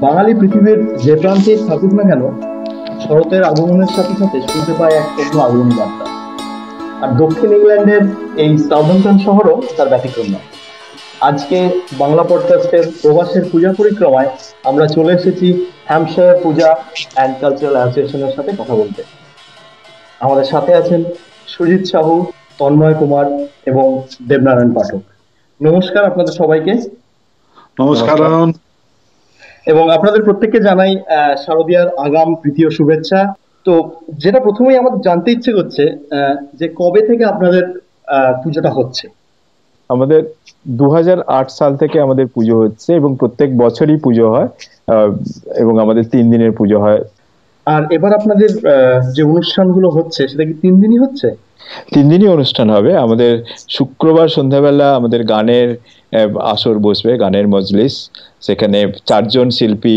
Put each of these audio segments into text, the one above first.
বাঙালি পৃথিবীর যে প্রান্তেই থাকুক না কেন, শরতের আগমনের সাথে সাথে শুনতে পায় এক অন্য আগমনী বার্তা। আর দক্ষিণ ইংল্যান্ডের এই সাউদাম্পটন শহরও তার ব্যতিক্রম নয়। আজকে বাংলা পডকাস্টের প্রবাসের পূজা পরিক্রমায় আমরা চলে এসেছি হ্যাম্পশায়ার পূজা অ্যান্ড কালচারাল অ্যাসোসিয়েশনের সাথে কথা বলতে। আমাদের সাথে আছেন সুজিত সাহু, তন্ময় কুমার এবং দেবনারায়ণ পাঠক। নমস্কার আপনাদের সবাইকে। নমস্কার। এবং আপনাদের প্রত্যেককে জানাই শারদীয়ার আগাম প্রীতীয় শুভেচ্ছা। তো যেটা প্রথমেই আমাদের জানতে ইচ্ছে করছে যে কবে থেকে আপনাদের পুজোটা হচ্ছে? আমাদের 2008 সাল থেকে আমাদের পুজো হচ্ছে এবং প্রত্যেক বছরই পুজো হয় এবং আমাদের 3 দিনের পুজো হয়। আর এবার আপনাদের যে অনুষ্ঠানগুলো হচ্ছে সেটা কি 3 দিনই হচ্ছে? 3 দিনই অনুষ্ঠান হবে। আমাদের শুক্রবার সন্ধ্যাবেলা আমাদের গানের আসর বসবে, গানের মজলিস। সেখানে 4 জন শিল্পী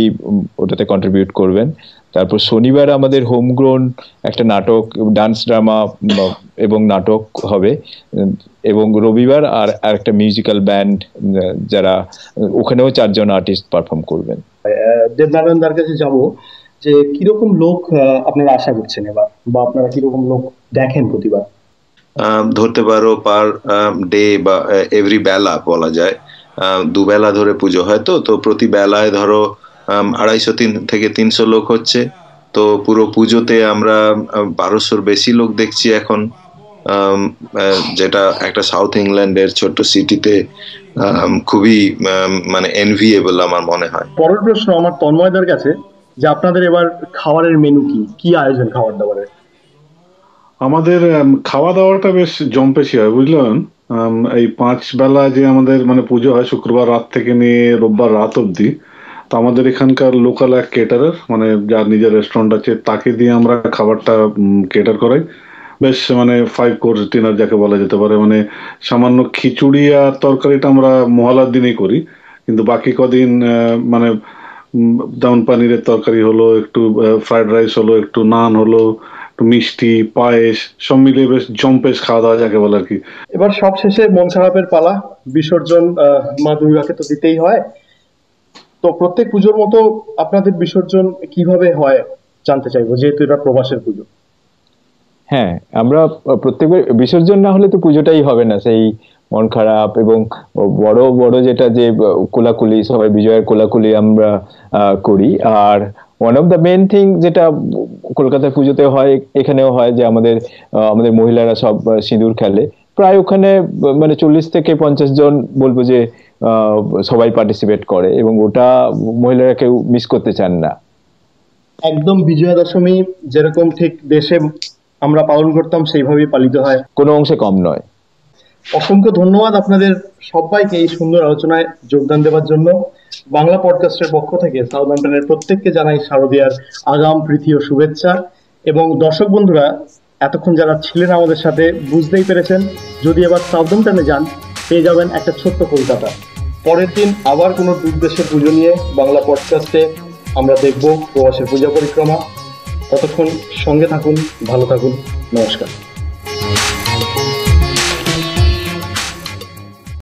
ওটাতে কন্ট্রিবিউট করবেন। তারপর শনিবার আমাদের হোমগ্রোন একটা নাটক, ডান্স ড্রামা এবং নাটক হবে। এবং রবিবার আর একটা মিউজিক্যাল ব্যান্ড, যারা ওখানেও 4 জন আর্টিস্ট পারফর্ম করবেন। দেবনারায়ণ দার কাছে যাবো যে কিরকম লোক আপনারা আশা করছেন এবার, বা আপনারা কিরকম লোক দেখেন প্রতিবার? ধরতে পারো পার ডে বা এভরি বেলা বলা যায়, 2 বেলা ধরে পুজো হয়। তো প্রতি বেলায় ধরো 250 থেকে 300 লোক হচ্ছে। তো পুরো পুজোতে আমরা 1200-র বেশি লোক দেখছি এখন, যেটা একটা সাউথ ইংল্যান্ডের ছোট্ট সিটিতে খুবই মানে এনভিয়েবল আমার মনে হয়। পরের প্রশ্ন আমার তন্ময়দার কাছে, যে আপনাদের এবার খাবারের মেনু কি আয়োজন খাবার দাবারের? আমাদের খাওয়া দাওয়াটা বেশ জম্পেশি হয়, বুঝলেন। এই 5 বেলা যে আমাদের মানে পুজো হয় শুক্রবার রাত থেকে নিয়ে রোববার রাত অব্দি। তো আমাদের এখানকার লোকাল এক কেটারার, মানে যার নিজের রেস্টুরেন্ট আছে, তাকে দিয়ে আমরা খাবারটা কেটার করাই। বেশ মানে 5 কোর্স ডিনার যাকে বলা যেতে পারে। মানে সামান্য খিচুড়ি আর তরকারিটা আমরা মহালার দিনেই করি, কিন্তু বাকি কদিন মানে যেমন পানিরের তরকারি হলো, একটু ফ্রাইড রাইস হলো, একটু নান হলো, মিষ্টি, পায়েস, সব মিলিয়ে বেশ জম্পেশ খাওয়া দাওয়া যাকে বলে আর কি। এবার সব শেষে মন খারাপের পালা, বিসর্জন মা দুর্গাকে তো দিতেই হয়। তো প্রত্যেক পুজোর মতো আপনাদের বিসর্জন কিভাবে হয় জানতে চাইবো, যেহেতু এটা প্রবাসের পুজো। হ্যাঁ, আমরা প্রত্যেকবার বিসর্জন না হলে তো পুজোটাই হবে না। সেই মন খারাপ এবং বড় বড় যেটা যে কোলাকুলি, সবাই বিজয়ের কোলাকুলি আমরা করি। আর one of the main thing যেটা কলকাতার পুজোতে হয়, এখানেও হয়, যে আমাদের মহিলারা সব সিঁদুর খেলে। প্রায় ওখানে মানে 40 থেকে 50 জন বলবো যে সবাই পার্টিসিপেট করে, এবং ওটা মহিলারা কেউ মিস করতে চান না। একদম বিজয়া দশমী যেরকম ঠিক দেশে আমরা পালন করতাম সেইভাবেই পালিত হয়, কোনো অংশে কম নয়। অসংখ্য ধন্যবাদ আপনাদের সবাইকে এই সুন্দর আলোচনায় যোগদান দেওয়ার জন্য। বাংলা পডকাস্টের পক্ষ থেকে সাউদাম্পটনের প্রত্যেককে জানাই শারদীয়ার আগাম প্রীতীয় শুভেচ্ছা। এবং দর্শক বন্ধুরা, এতক্ষণ যারা ছিলেন আমাদের সাথে, বুঝতেই পেরেছেন, যদি এবার সাউদাম্পটনে যান পেয়ে যাবেন একটা ছোট্ট কলকাতা। পরের দিন আবার কোনো দূরদেশের পুজো নিয়ে বাংলা পডকাস্টে আমরা দেখব প্রবাসের পূজা পরিক্রমা। ততক্ষণ সঙ্গে থাকুন, ভালো থাকুন, নমস্কার।